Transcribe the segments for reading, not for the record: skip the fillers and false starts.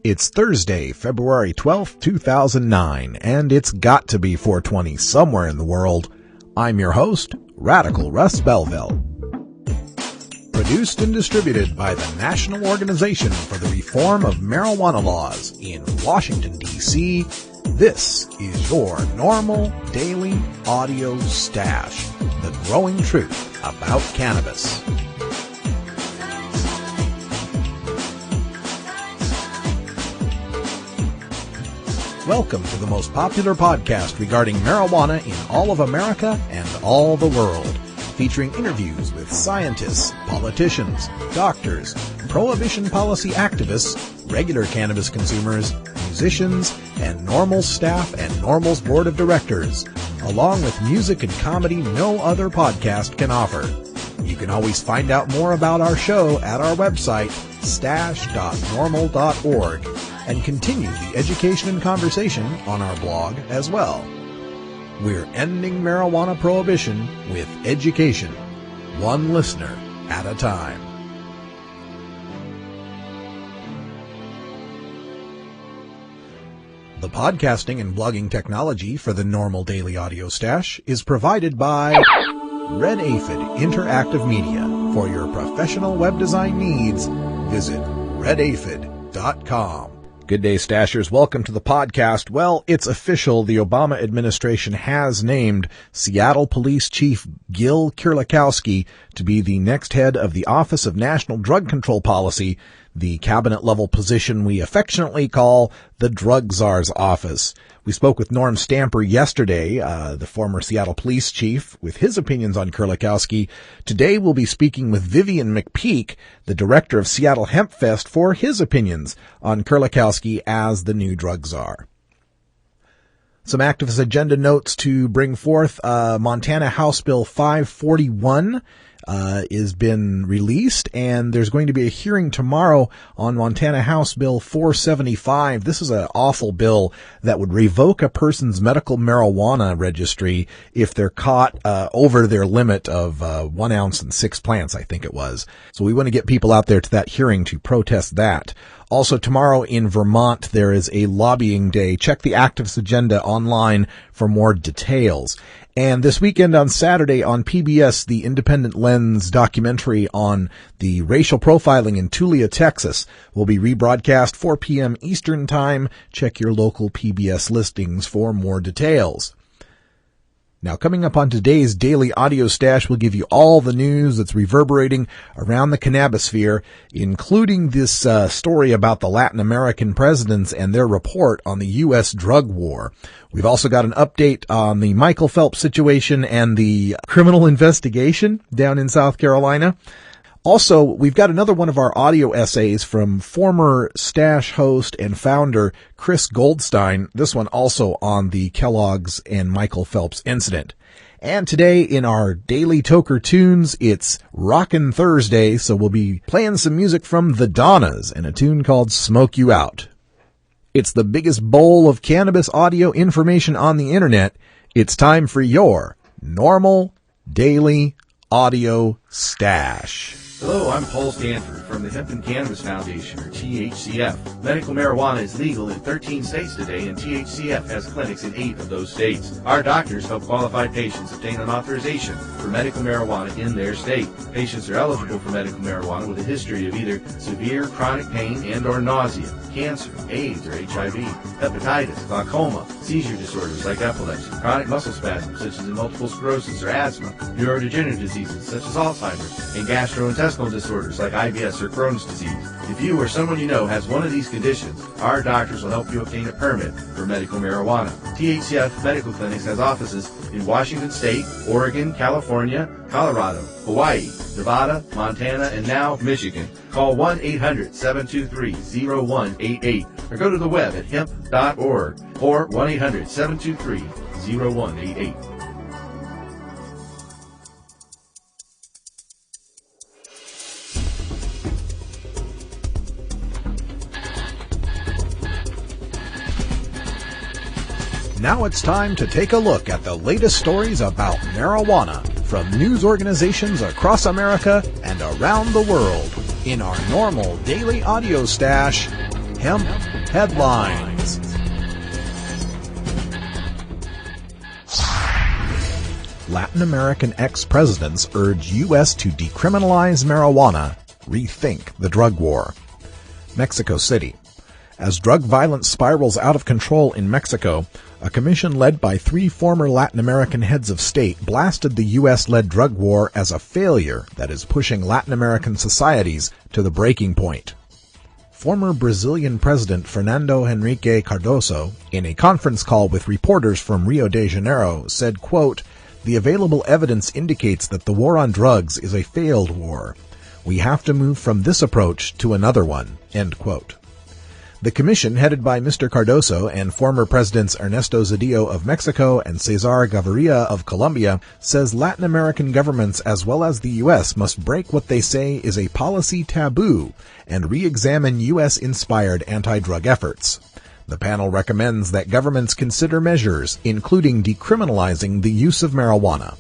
It's Thursday, February 12th, 2009, and it's got to be 420 somewhere in the world. I'm your host, Radical Russ Belville. Produced and distributed by the National Organization for the Reform of Marijuana Laws in Washington, D.C., this is your NORML Daily Audio Stash, the growing truth about cannabis. Welcome to the most popular podcast regarding marijuana in all of America and all the world, featuring interviews with scientists, politicians, doctors, prohibition policy activists, regular cannabis consumers, musicians, and NORML staff and NORML's board of directors, along with music and comedy no other podcast can offer. You can always find out more about our show at our website, stash.norml.org, and continue the education and conversation on our blog as well. We're ending marijuana prohibition with education, one listener at a time. The podcasting and blogging technology for the NORML Daily Audio Stash is provided by Red Aphid Interactive Media. For your professional web design needs, visit redaphid.com. Good day, Stashers. Welcome to the podcast. Well, it's official. The Obama administration has named Seattle Police Chief Gil Kierlikowski to be the next head of the Office of National Drug Control Policy, the cabinet-level position we affectionately call the Drug Czar's office. We spoke with Norm Stamper yesterday, the former Seattle police chief, with his opinions on Kierlikowski. Today we'll be speaking with Vivian McPeak, the director of Seattle Hemp Fest, for his opinions on Kierlikowski as the new drug czar. Some activist agenda notes to bring forth. Montana House Bill 541 is been released, and there's going to be a hearing tomorrow on Montana House Bill 475. This is an awful bill that would revoke a person's medical marijuana registry if they're caught over their limit of 1 ounce and 6 plants, I think it was. So we want to get people out there to that hearing to protest that. Also, tomorrow in Vermont, there is a lobbying day. Check the activist agenda online for more details. And this weekend on Saturday on PBS, the Independent Lens documentary on the racial profiling in Tulia, Texas, will be rebroadcast 4 p.m. Eastern Time. Check your local PBS listings for more details. Now, coming up on today's Daily Audio Stash, we'll give you all the news that's reverberating around the cannabisphere, including this story about the Latin American presidents and their report on the U.S. drug war. We've also got an update on the Michael Phelps situation and the criminal investigation down in South Carolina. Also, we've got another one of our audio essays from former Stash host and founder Chris Goldstein, this one also on the Kellogg's and Michael Phelps incident. And today in our Daily Toker Tunes, it's Rockin' Thursday, so we'll be playing some music from The Donnas and a tune called Smoke You Out. It's the biggest bowl of cannabis audio information on the internet. It's time for your NORML Daily Audio Stash. Hello, I'm Paul Stanford from the Hemp and Cannabis Foundation, or THCF. Medical marijuana is legal in 13 states today, and THCF has clinics in 8 of those states. Our doctors help qualified patients obtain an authorization for medical marijuana in their state. Patients are eligible for medical marijuana with a history of either severe chronic pain and or nausea, cancer, AIDS or HIV, hepatitis, glaucoma, seizure disorders like epilepsy, chronic muscle spasms such as multiple sclerosis or asthma, neurodegenerative diseases such as Alzheimer's, and gastrointestinal disorders like IBS or Crohn's disease. If you or someone you know has one of these conditions, our doctors will help you obtain a permit for medical marijuana. THCF Medical Clinics has offices in Washington State, Oregon, California, Colorado, Hawaii, Nevada, Montana, and now Michigan. Call 1-800-723-0188 or go to the web at hemp.org or 1-800-723-0188. Now it's time to take a look at the latest stories about marijuana from news organizations across America and around the world in our NORML Daily Audio Stash. Hemp Headlines. Latin American ex-presidents urge U.S. to decriminalize marijuana, rethink the drug war. Mexico City. As drug violence spirals out of control in Mexico, a commission led by 3 former Latin American heads of state blasted the U.S.-led drug war as a failure that is pushing Latin American societies to the breaking point. Former Brazilian President Fernando Henrique Cardoso, in a conference call with reporters from Rio de Janeiro, said, quote, "The available evidence indicates that the war on drugs is a failed war. We have to move from this approach to another one." End quote. The commission, headed by Mr. Cardoso and former Presidents Ernesto Zedillo of Mexico and Cesar Gaviria of Colombia, says Latin American governments as well as the U.S. must break what they say is a policy taboo and re-examine U.S.-inspired anti-drug efforts. The panel recommends that governments consider measures, including decriminalizing the use of marijuana.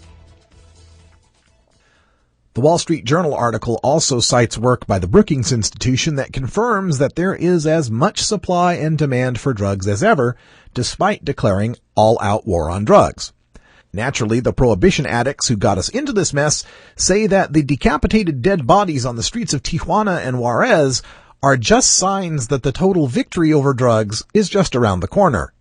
The Wall Street Journal article also cites work by the Brookings Institution that confirms that there is as much supply and demand for drugs as ever, despite declaring all-out war on drugs. Naturally, the prohibition addicts who got us into this mess say that the decapitated dead bodies on the streets of Tijuana and Juarez are just signs that the total victory over drugs is just around the corner.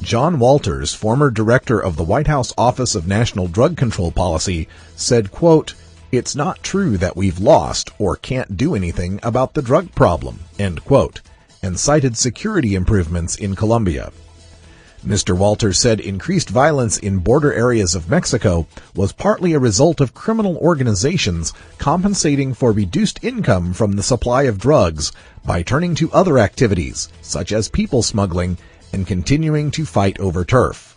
John Walters, former director of the White House Office of National Drug Control Policy, said, quote, "It's not true that we've lost or can't do anything about the drug problem," end quote, and cited security improvements in Colombia. Mr. Walters said increased violence in border areas of Mexico was partly a result of criminal organizations compensating for reduced income from the supply of drugs by turning to other activities, such as people smuggling, and continuing to fight over turf.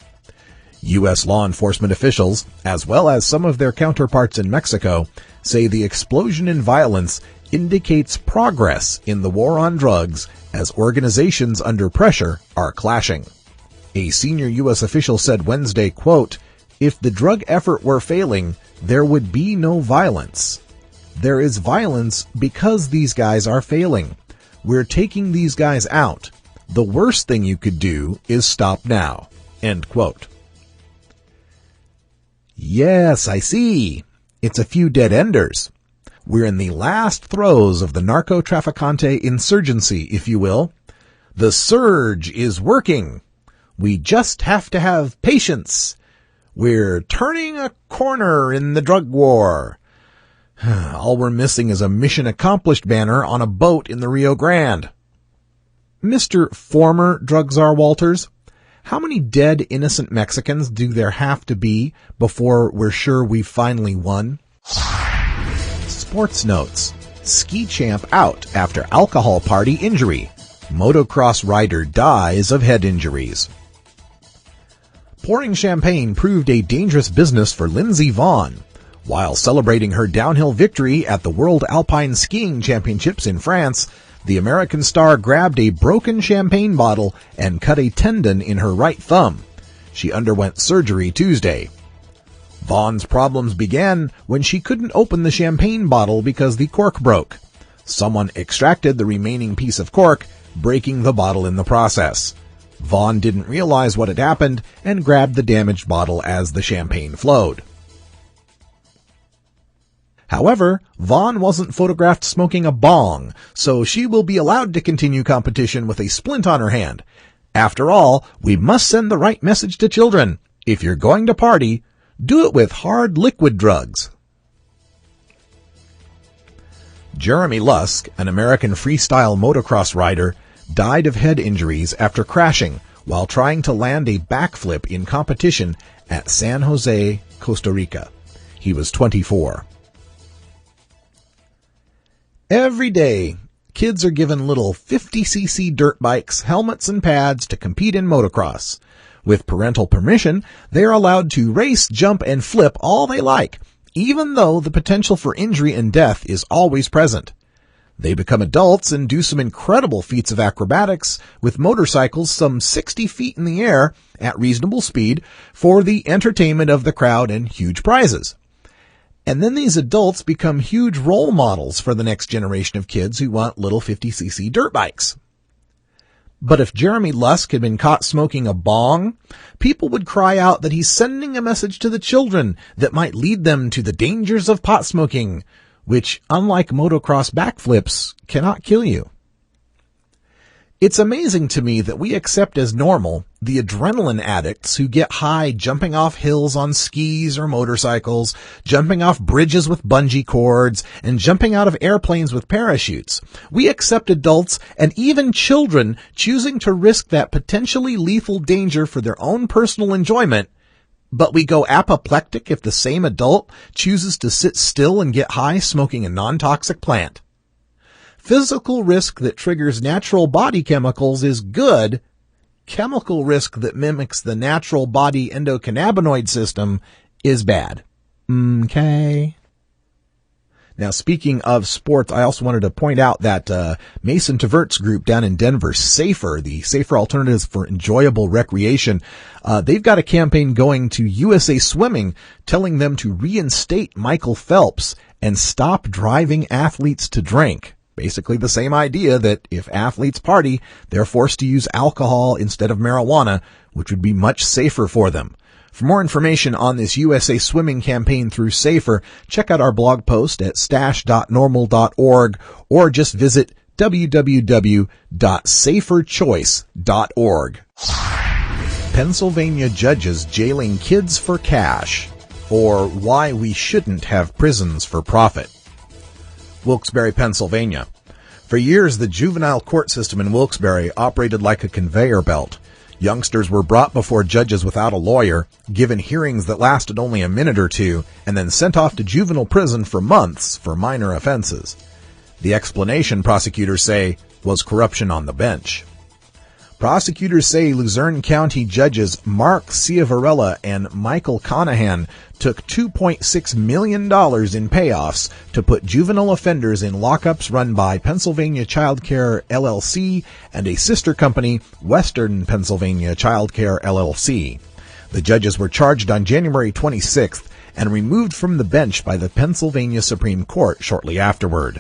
U.S. law enforcement officials, as well as some of their counterparts in Mexico, say the explosion in violence indicates progress in the war on drugs as organizations under pressure are clashing. A senior U.S. official said Wednesday, quote, "If the drug effort were failing, there would be no violence. There is violence because these guys are failing. We're taking these guys out. The worst thing you could do is stop now." End quote. Yes, I see. It's a few dead-enders. We're in the last throes of the narco-trafficante insurgency, if you will. The surge is working. We just have to have patience. We're turning a corner in the drug war. All we're missing is a mission accomplished banner on a boat in the Rio Grande. Mr. Former Drug Czar Walters, how many dead innocent Mexicans do there have to be before we're sure we've finally won? Sports notes. Ski champ out after alcohol party injury. Motocross rider dies of head injuries. Pouring champagne proved a dangerous business for Lindsey Vonn. While celebrating her downhill victory at the World Alpine Skiing Championships in France, the American star grabbed a broken champagne bottle and cut a tendon in her right thumb. She underwent surgery Tuesday. Vonn's problems began when she couldn't open the champagne bottle because the cork broke. Someone extracted the remaining piece of cork, breaking the bottle in the process. Vonn didn't realize what had happened and grabbed the damaged bottle as the champagne flowed. However, Vonn wasn't photographed smoking a bong, so she will be allowed to continue competition with a splint on her hand. After all, we must send the right message to children. If you're going to party, do it with hard liquid drugs. Jeremy Lusk, an American freestyle motocross rider, died of head injuries after crashing while trying to land a backflip in competition at San Jose, Costa Rica. He was 24. Every day, kids are given little 50cc dirt bikes, helmets, and pads to compete in motocross. With parental permission, they are allowed to race, jump, and flip all they like, even though the potential for injury and death is always present. They become adults and do some incredible feats of acrobatics with motorcycles some 60 feet in the air at reasonable speed for the entertainment of the crowd and huge prizes. And then these adults become huge role models for the next generation of kids who want little 50cc dirt bikes. But if Jeremy Lusk had been caught smoking a bong, people would cry out that he's sending a message to the children that might lead them to the dangers of pot smoking, which, unlike motocross backflips, cannot kill you. It's amazing to me that we accept as normal the adrenaline addicts who get high jumping off hills on skis or motorcycles, jumping off bridges with bungee cords, and jumping out of airplanes with parachutes. We accept adults and even children choosing to risk that potentially lethal danger for their own personal enjoyment, but we go apoplectic if the same adult chooses to sit still and get high smoking a non-toxic plant. Physical risk that triggers natural body chemicals is good. Chemical risk that mimics the natural body endocannabinoid system is bad. Okay. Now, speaking of sports, I also wanted to point out that Mason Tvert's group down in Denver, SAFER, the Safer Alternatives for Enjoyable Recreation, they've got a campaign going to USA Swimming telling them to reinstate Michael Phelps and stop driving athletes to drink. Basically the same idea that if athletes party, they're forced to use alcohol instead of marijuana, which would be much safer for them. For more information on this USA Swimming campaign through SAFER, check out our blog post at stash.normal.org or just visit www.saferchoice.org. Pennsylvania judges jailing kids for cash, or why we shouldn't have prisons for profit. Wilkes-Barre, Pennsylvania. For years, the juvenile court system in Wilkes-Barre operated like a conveyor belt. Youngsters were brought before judges without a lawyer, given hearings that lasted only a minute or two, and then sent off to juvenile prison for months for minor offenses. The explanation, prosecutors say, was corruption on the bench. Prosecutors say Luzerne County judges Mark Ciavarella and Michael Conahan took $2.6 million in payoffs to put juvenile offenders in lockups run by Pennsylvania Child Care LLC and a sister company, Western Pennsylvania Child Care LLC. The judges were charged on January 26th and removed from the bench by the Pennsylvania Supreme Court shortly afterward.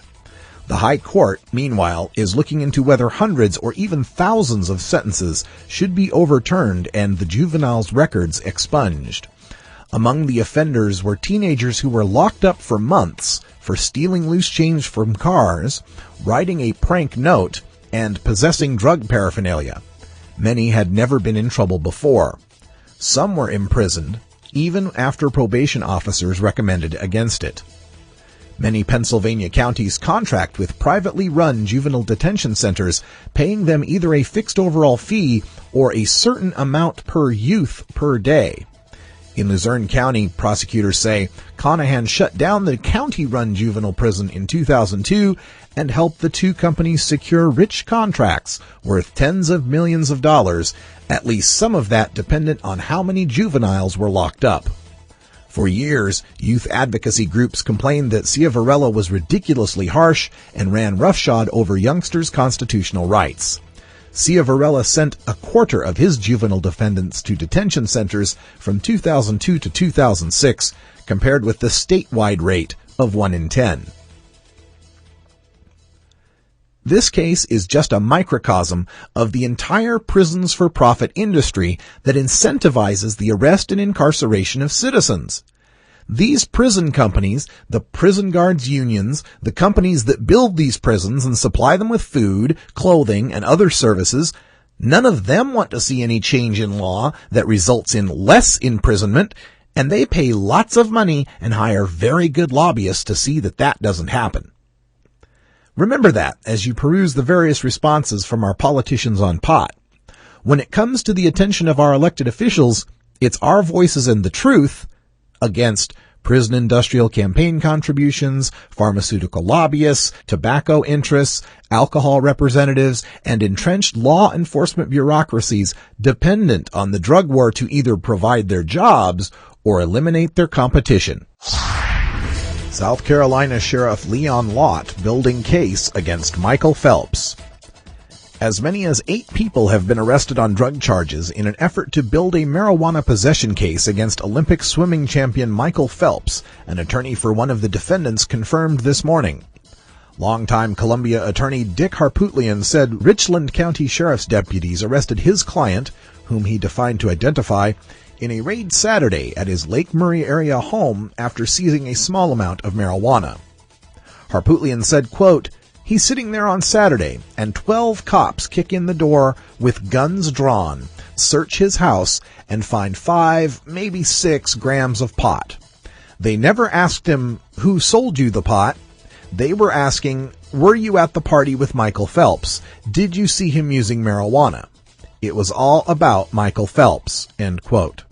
The High Court, meanwhile, is looking into whether hundreds or even thousands of sentences should be overturned and the juveniles' records expunged. Among the offenders were teenagers who were locked up for months for stealing loose change from cars, writing a prank note, and possessing drug paraphernalia. Many had never been in trouble before. Some were imprisoned, even after probation officers recommended against it. Many Pennsylvania counties contract with privately run juvenile detention centers, paying them either a fixed overall fee or a certain amount per youth per day. In Luzerne County, prosecutors say Conahan shut down the county-run juvenile prison in 2002 and helped the two companies secure rich contracts worth tens of millions of dollars, at least some of that dependent on how many juveniles were locked up. For years, youth advocacy groups complained that Ciavarella was ridiculously harsh and ran roughshod over youngsters' constitutional rights. Ciavarella sent a quarter of his juvenile defendants to detention centers from 2002 to 2006, compared with the statewide rate of 1 in 10. This case is just a microcosm of the entire prisons-for-profit industry that incentivizes the arrest and incarceration of citizens. These prison companies, the prison guards unions, the companies that build these prisons and supply them with food, clothing, and other services, none of them want to see any change in law that results in less imprisonment, and they pay lots of money and hire very good lobbyists to see that that doesn't happen. Remember that as you peruse the various responses from our politicians on pot. When it comes to the attention of our elected officials, it's our voices and the truth against prison industrial campaign contributions, pharmaceutical lobbyists, tobacco interests, alcohol representatives, and entrenched law enforcement bureaucracies dependent on the drug war to either provide their jobs or eliminate their competition. South Carolina Sheriff Leon Lott building case against Michael Phelps. As many as 8 people have been arrested on drug charges in an effort to build a marijuana possession case against Olympic swimming champion Michael Phelps, an attorney for one of the defendants confirmed this morning. Longtime Columbia attorney Dick Harpootlian said Richland County Sheriff's deputies arrested his client, whom he declined to identify, in a raid Saturday at his Lake Murray area home after seizing a small amount of marijuana. Harpootlian said, quote, "He's sitting there on Saturday, and 12 cops kick in the door with guns drawn, search his house, and find 5, maybe 6 grams of pot. They never asked him, 'Who sold you the pot?' They were asking, 'Were you at the party with Michael Phelps? Did you see him using marijuana?' It was all about Michael Phelps," end quote.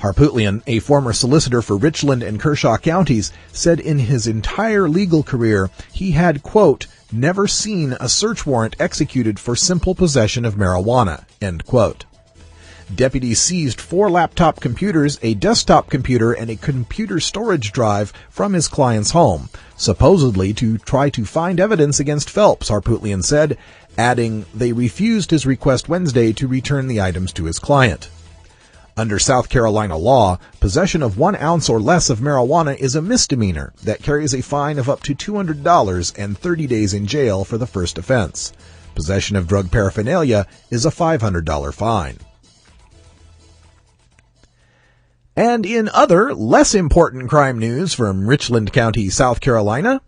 Harpootlian, a former solicitor for Richland and Kershaw counties, said in his entire legal career he had, quote, "never seen a search warrant executed for simple possession of marijuana," end quote. Deputies seized 4 laptop computers, a desktop computer, and a computer storage drive from his client's home, supposedly to try to find evidence against Phelps, Harpootlian said, adding they refused his request Wednesday to return the items to his client. Under South Carolina law, possession of 1 ounce or less of marijuana is a misdemeanor that carries a fine of up to $200 and 30 days in jail for the first offense. Possession of drug paraphernalia is a $500 fine. And in other, less important crime news from Richland County, South Carolina,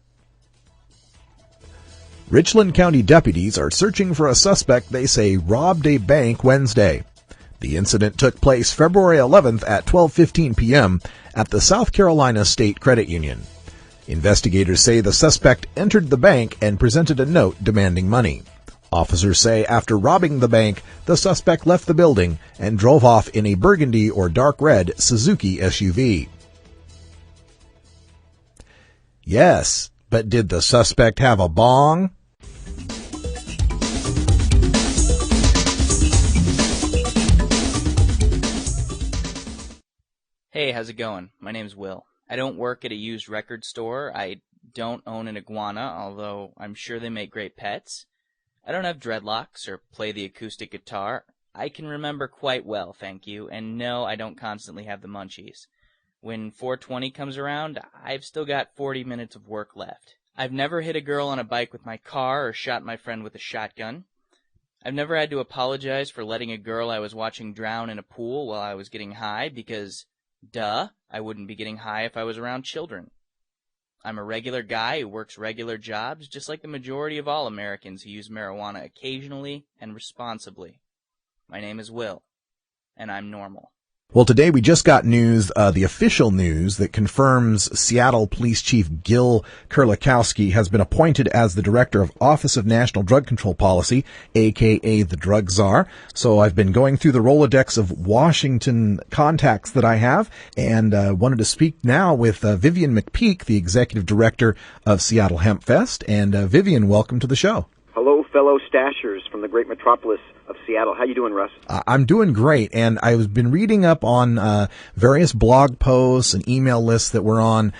Richland County deputies are searching for a suspect they say robbed a bank Wednesday. The incident took place February 11th at 12:15 p.m. at the South Carolina State Credit Union. Investigators say the suspect entered the bank and presented a note demanding money. Officers say after robbing the bank, the suspect left the building and drove off in a burgundy or dark red Suzuki SUV. Yes, but did the suspect have a bong? Hey, how's it going? My name's Will. I don't work at a used record store. I don't own an iguana, although I'm sure they make great pets. I don't have dreadlocks or play the acoustic guitar. I can remember quite well, thank you, and no, I don't constantly have the munchies. When 420 comes around, I've still got 40 minutes of work left. I've never hit a girl on a bike with my car or shot my friend with a shotgun. I've never had to apologize for letting a girl I was watching drown in a pool while I was getting high because, duh, I wouldn't be getting high if I was around children. I'm a regular guy who works regular jobs, just like the majority of all Americans who use marijuana occasionally and responsibly. My name is Will, and I'm normal. Well, today we just got news, the official news that confirms Seattle Police Chief Gil Kurlikowski has been appointed as the Director of Office of National Drug Control Policy, aka the Drug Czar. So I've been going through the Rolodex of Washington contacts that I have and wanted to speak now with Vivian McPeak, the Executive Director of Seattle Hemp Fest. And Vivian, welcome to the show. Hello, fellow stashers from the great metropolis of Seattle. How you doing, Russ? I'm doing great, and I've been reading up on various blog posts and email lists that we're on,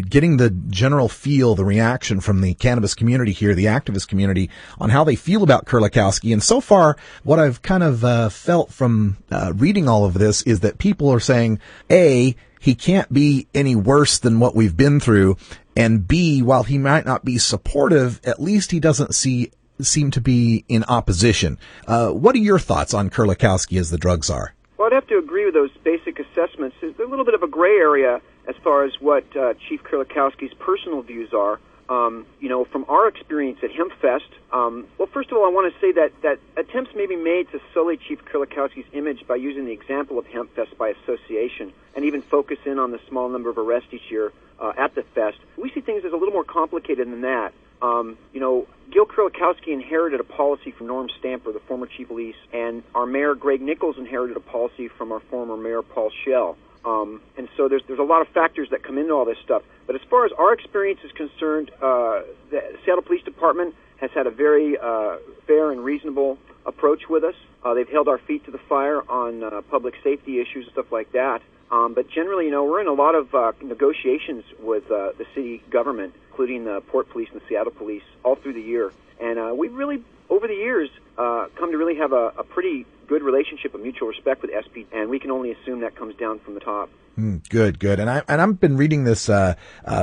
getting the general feel, the reaction from the cannabis community here, the activist community, on how they feel about Kurlikowski. And so far, what I've kind of felt from reading all of this is that people are saying, A, he can't be any worse than what we've been through, and B, while he might not be supportive, at least he doesn't seem to be in opposition. What are your thoughts on Kurlikowski as the drug czar? Well, I'd have to agree with those basic assessments. There's a little bit of a gray area as far as what Chief Kurlikowski's personal views are. From our experience at HempFest, well, first of all, I want to say that attempts may be made to sully Chief Kurlikowski's image by using the example of HempFest by association and even focus in on the small number of arrests each year at the fest. We see things as a little more complicated than that. Gil Kurlikowski inherited a policy from Norm Stamper, the former chief of police, and our mayor, Greg Nichols, inherited a policy from our former mayor, Paul Schell. And so there's a lot of factors that come into all this stuff. But as far as our experience is concerned, the Seattle Police Department has had a very fair and reasonable approach with us. They've held our feet to the fire on public safety issues and stuff like that. But generally, we're in a lot of negotiations with the city government including the Port Police and the Seattle Police, all through the year. And we've really, over the years, come to really have a pretty good relationship of mutual respect with SP, and we can only assume that comes down from the top. Good. And I've been reading this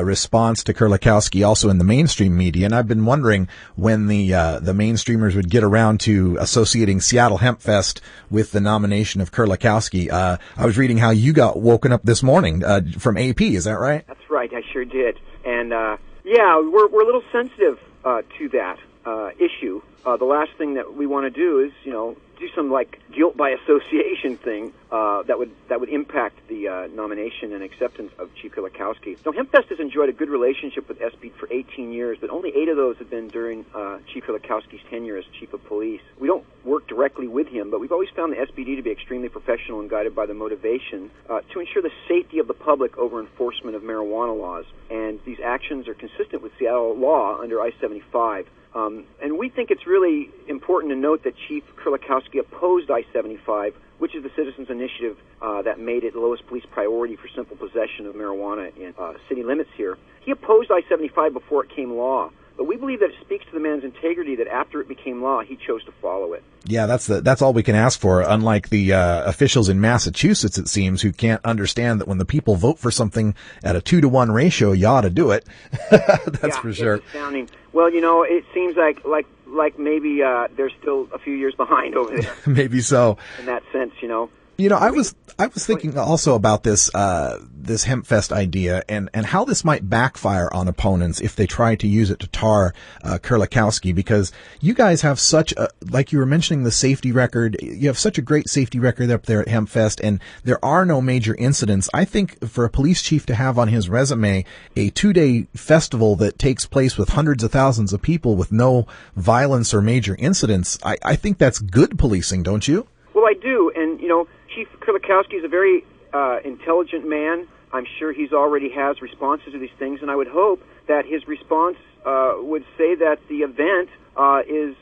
response to Kurlikowski also in the mainstream media, and I've been wondering when the mainstreamers would get around to associating Seattle Hemp Fest with the nomination of Kurlikowski. I was reading how you got woken up this morning from AP. Is that right? That's right. I sure did. And yeah, we're a little sensitive to that issue. The last thing that we want to do is, do some like guilt by association thing that would impact the nomination and acceptance of Chief Kurlikowski. Now, HempFest has enjoyed a good relationship with SP for 18 years, but only 8 of those have been during Chief Kurlikowski's tenure as Chief of Police. We don't work directly with him, but we've always found the SPD to be extremely professional and guided by the motivation to ensure the safety of the public over enforcement of marijuana laws. And these actions are consistent with Seattle law under I-75. And we think it's really important to note that Chief Kurlikowski opposed I-75, which is the citizens' initiative that made it the lowest police priority for simple possession of marijuana in city limits here. He opposed I-75 before it came law, but we believe that it speaks to the man's integrity that after it became law, he chose to follow it. Yeah, that's all we can ask for, unlike the officials in Massachusetts, it seems, who can't understand that when the people vote for something at a 2-to-1 ratio, you ought to do it. That's for sure. It's astounding. Well, it seems like maybe they're still a few years behind over there. Maybe so. In that sense, I was thinking also about this HempFest idea and how this might backfire on opponents if they try to use it to tar Kurlikowski, because you guys have such a, like you were mentioning, the safety record. You have such a great safety record up there at HempFest, and there are no major incidents. I think for a police chief to have on his resume a 2-day festival that takes place with hundreds of thousands of people with no violence or major incidents, I think that's good policing, don't you? Well, I do, and Chief Kurlikowski is a very intelligent man. I'm sure he's already has responses to these things, and I would hope that his response would say that the event is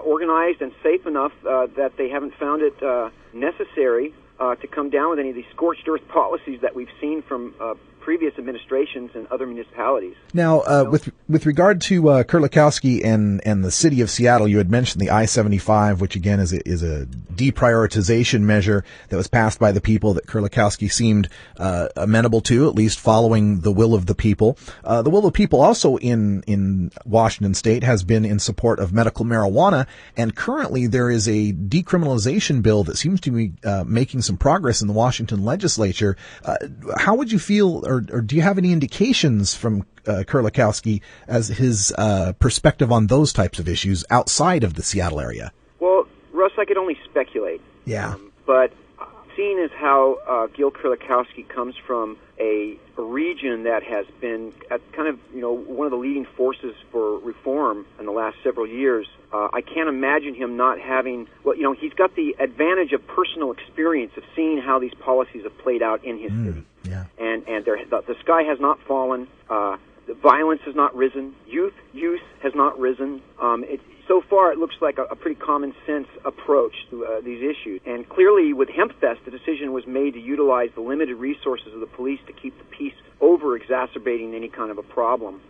organized and safe enough that they haven't found it necessary to come down with any of these scorched earth policies that we've seen from previous administrations and other municipalities. Now, with regard to Kurlikowski and the city of Seattle, you had mentioned the I-75, which again is a deprioritization measure that was passed by the people that Kurlikowski seemed amenable to, at least following the will of the people. The will of the people also in Washington State has been in support of medical marijuana, and currently there is a decriminalization bill that seems to be making some progress in the Washington legislature. How would you feel, or do you have any indications from Kurlikowski as his perspective on those types of issues outside of the Seattle area? Well, Russ, I could only speculate. Yeah. But seeing as how Gil Kurlikowski comes from a region that has been kind of, one of the leading forces for reform in the last several years, I can't imagine him not having, he's got the advantage of personal experience of seeing how these policies have played out in his city. Yeah. And the sky has not fallen. The violence has not risen. Youth has not risen. So far, it looks like a pretty common sense approach to these issues. And clearly, with HempFest, the decision was made to utilize the limited resources of the police to keep the peace over exacerbating any kind of a problem,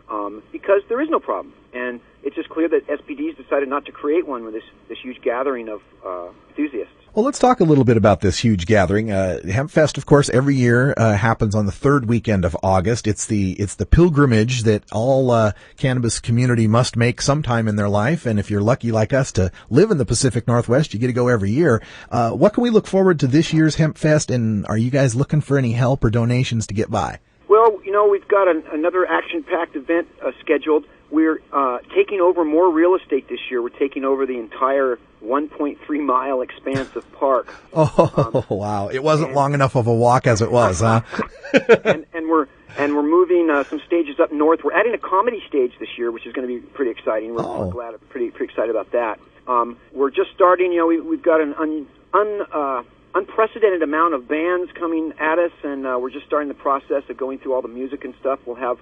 because there is no problem. And it's just clear that SPD's decided not to create one with this huge gathering of enthusiasts. Well, let's talk a little bit about this huge gathering. HempFest, of course, every year happens on the third weekend of August. It's the pilgrimage that all cannabis community must make sometime in their life. And if you're lucky like us to live in the Pacific Northwest, you get to go every year. What can we look forward to this year's HempFest? And are you guys looking for any help or donations to get by? Well, we've got another action-packed event scheduled. We're taking over more real estate this year. We're taking over the entire 1.3-mile expanse of park. Oh, wow. It wasn't long enough of a walk as it was, huh? and we're moving some stages up north. We're adding a comedy stage this year, which is going to be pretty exciting. We're pretty excited about that. We're just starting. We've got an unprecedented amount of bands coming at us, and we're just starting the process of going through all the music and stuff. We'll have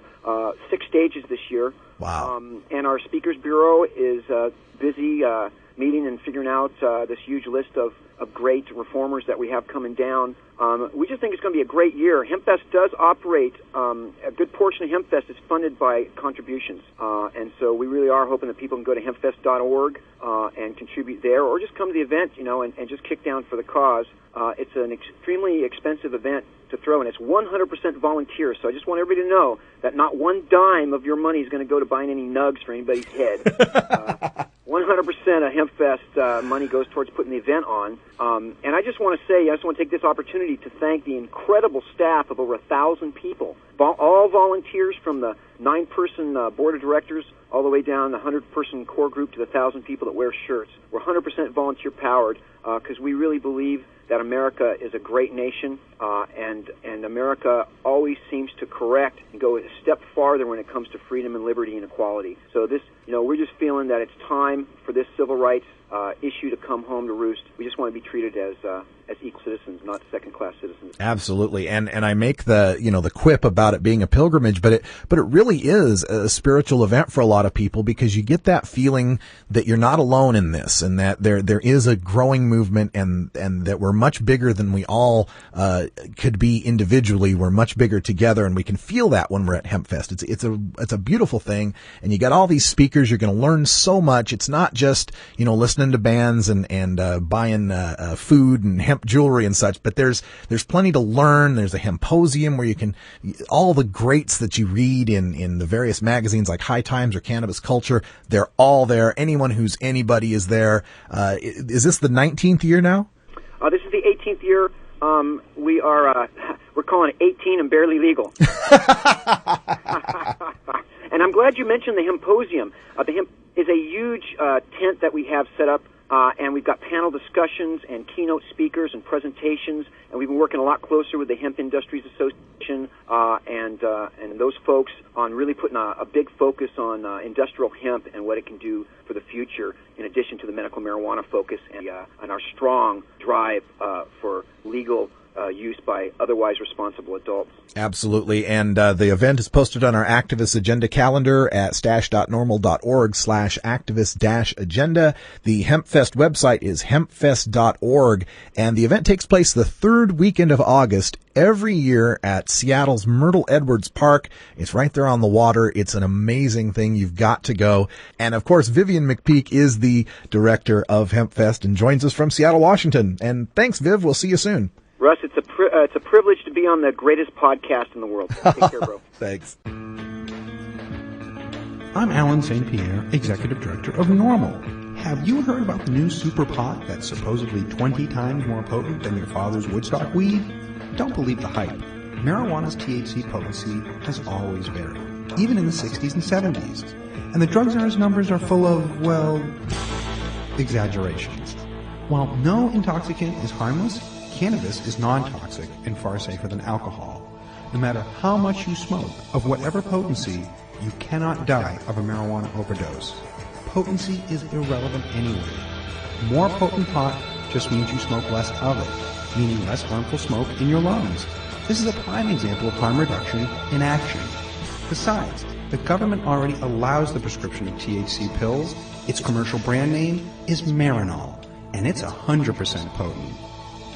6 stages this year. Wow. And our speakers bureau is busy meeting and figuring out this huge list of great reformers that we have coming down. We just think it's going to be a great year. HempFest does operate, a good portion of HempFest is funded by contributions. And so we really are hoping that people can go to hempfest.org and contribute there, or just come to the event, and just kick down for the cause. It's an extremely expensive event to throw, and it's 100% volunteer. So I just want everybody to know that not one dime of your money is going to go to buying any nugs for anybody's head. 100% of HempFest money goes towards putting the event on. And I just want to take this opportunity to thank the incredible staff of over 1,000 people, all volunteers from the 9-person board of directors all the way down the 100-person core group to the 1,000 people that wear shirts. We're 100% volunteer-powered because we really believe that America is a great nation, and America always seems to correct and go a step farther when it comes to freedom and liberty and equality. So this, we're just feeling that it's time for this civil rights issue to come home to roost. We just want to be treated as equal citizens, not second-class citizens. Absolutely, and I make the quip about it being a pilgrimage, but it really is a spiritual event for a lot of people, because you get that feeling that you're not alone in this, and that there is a growing movement, and that we're much bigger than we all could be individually. We're much bigger together, and we can feel that when we're at HempFest. It's a beautiful thing, and you got all these speakers. You're going to learn so much. It's not just listening to bands and buying food and hemp jewelry and such, but there's plenty to learn. There's a hemposium where you can, all the greats that you read in the various magazines like High Times or Cannabis Culture, they're all there. Anyone who's anybody is there. Is this the 19th year now? This is the 18th year. We're calling it 18 and barely legal. And I'm glad you mentioned the hemposium. The hemp is a huge tent that we have set up, and we've got panel discussions and keynote speakers and presentations, and we've been working a lot closer with the Hemp Industries Association and those folks on really putting a big focus on industrial hemp and what it can do for the future, in addition to the medical marijuana focus and our strong drive for legal use by otherwise responsible adults. Absolutely. And the event is posted on our activist agenda calendar at stash.normal.org/activist-agenda. The HempFest website is hempfest.org, and the event takes place the third weekend of August every year at Seattle's Myrtle Edwards Park. It's right there on the water. It's an amazing thing. You've got to go. And of course, Vivian McPeak is the director of HempFest and joins us from Seattle, Washington. And thanks, Viv. We'll see you soon. Russ, it's a privilege to be on the greatest podcast in the world. Take care, bro. Thanks. I'm Alan St. Pierre, Executive Director of NORML. Have you heard about the new super pot that's supposedly 20 times more potent than your father's Woodstock weed? Don't believe the hype. Marijuana's THC potency has always varied, even in the 60s and 70s. And the drug czar's numbers are full of, well, exaggerations. While no intoxicant is harmless, cannabis is non-toxic and far safer than alcohol. No matter how much you smoke, of whatever potency, you cannot die of a marijuana overdose. Potency is irrelevant anyway. More potent pot just means you smoke less of it, meaning less harmful smoke in your lungs. This is a prime example of harm reduction in action. Besides, the government already allows the prescription of THC pills. Its commercial brand name is Marinol, and it's 100% potent.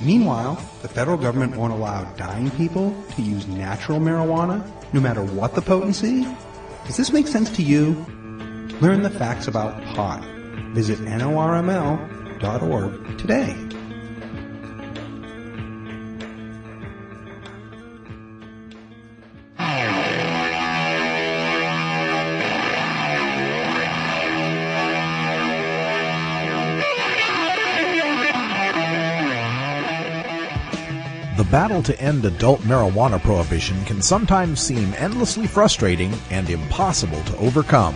Meanwhile, the federal government won't allow dying people to use natural marijuana, no matter what the potency? Does this make sense to you? Learn the facts about pot. Visit NORML.org today. The battle to end adult marijuana prohibition can sometimes seem endlessly frustrating and impossible to overcome.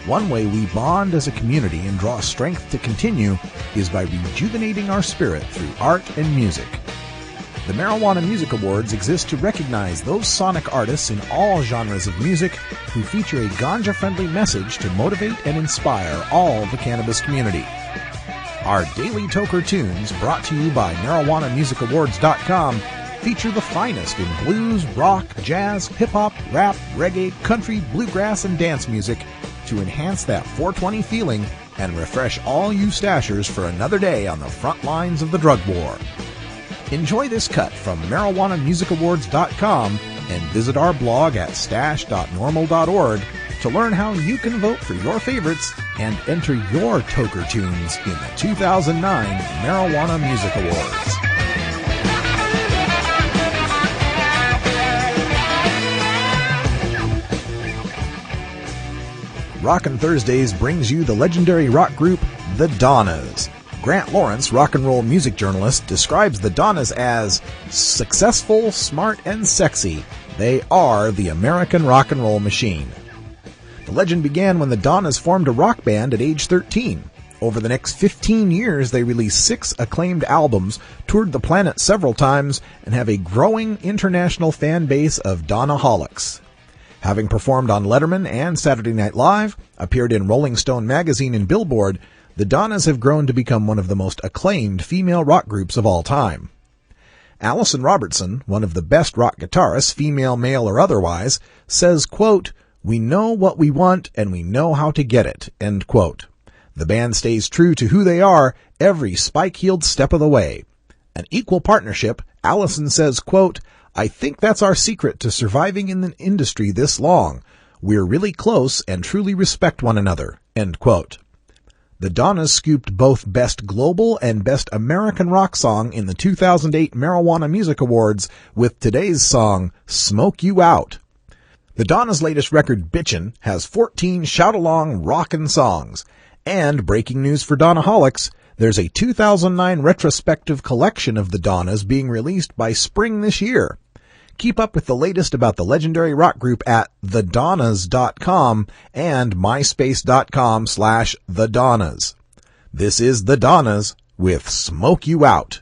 One way we bond as a community and draw strength to continue is by rejuvenating our spirit through art and music. The Marijuana Music Awards exist to recognize those sonic artists in all genres of music who feature a ganja-friendly message to motivate and inspire all the cannabis community. Our daily Toker tunes, brought to you by MarijuanaMusicAwards.com, feature the finest in blues, rock, jazz, hip-hop, rap, reggae, country, bluegrass, and dance music to enhance that 420 feeling and refresh all you stashers for another day on the front lines of the drug war. Enjoy this cut from MarijuanaMusicAwards.com and visit our blog at stash.normal.org to learn how you can vote for your favorites and enter your toker tunes in the 2009 Marijuana Music Awards. Rockin' Thursdays brings you the legendary rock group The Donnas. Grant Lawrence, rock and roll music journalist, describes the Donnas as successful, smart, and sexy. They are the American rock and roll machine. The legend began when the Donnas formed a rock band at age 13. Over the next 15 years, they released 6 acclaimed albums, toured the planet several times, and have a growing international fan base of Donnaholics. Having performed on Letterman and Saturday Night Live, appeared in Rolling Stone magazine and Billboard, the Donnas have grown to become one of the most acclaimed female rock groups of all time. Allison Robertson, one of the best rock guitarists, female, male, or otherwise, says, quote, "We know what we want and we know how to get it," end quote. The band stays true to who they are every spike-heeled step of the way. An equal partnership, Allison says, quote, "I think that's our secret to surviving in the industry this long. We're really close and truly respect one another," end quote. The Donnas scooped both Best Global and Best American Rock Song in the 2008 Marijuana Music Awards with today's song, "Smoke You Out." The Donnas' latest record, Bitchin', has 14 shout-along rockin' songs. And breaking news for Donnaholics, there's a 2009 retrospective collection of the Donnas being released by spring this year. Keep up with the latest about the legendary rock group at thedonnas.com and myspace.com/thedonnas. This is The Donnas with Smoke You Out.